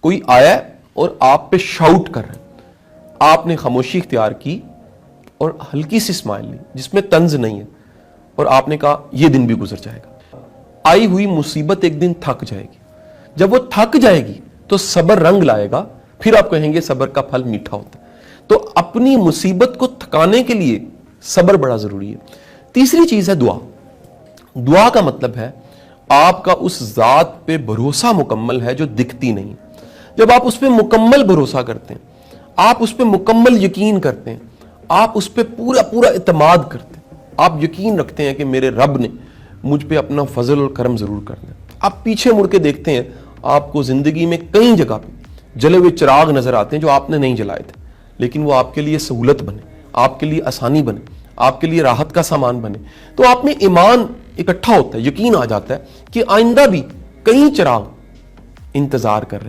कोई आया और आप पे शाउट कर रहा है, आपने खामोशी इख्तियार की और हल्की सी स्माइल ली जिसमें तंज नहीं है, और आपने कहा यह दिन भी गुजर जाएगा। आई हुई मुसीबत एक दिन थक जाएगी, जब वो थक जाएगी तो सब्र रंग लाएगा, फिर आप कहेंगे सब्र का फल मीठा होता है। तो अपनी मुसीबत को थकाने के लिए सब्र बड़ा जरूरी है। तीसरी चीज है दुआ। दुआ का मतलब है आपका उस जात पे भरोसा मुकम्मल है जो दिखती नहीं। जब आप उस पर मुकम्मल भरोसा करते हैं, आप उस पर मुकम्मल यकीन करते हैं, आप उस पर पूरा पूरा इत्मीनान करते हैं, आप यकीन रखते हैं कि मेरे रब ने मुझ पे अपना फजल और करम जरूर करना है। आप पीछे मुड़ के देखते हैं, आपको जिंदगी में कई जगह पे जले हुए चिराग नजर आते हैं जो आपने नहीं जलाए थे, लेकिन वो आपके लिए सहूलत बने, आपके लिए आसानी बने, आपके लिए राहत का सामान बने। तो आप में ईमान इकट्ठा होता है, यकीन आ जाता है कि आइंदा भी कई चिराग इंतजार कर रहे हैं।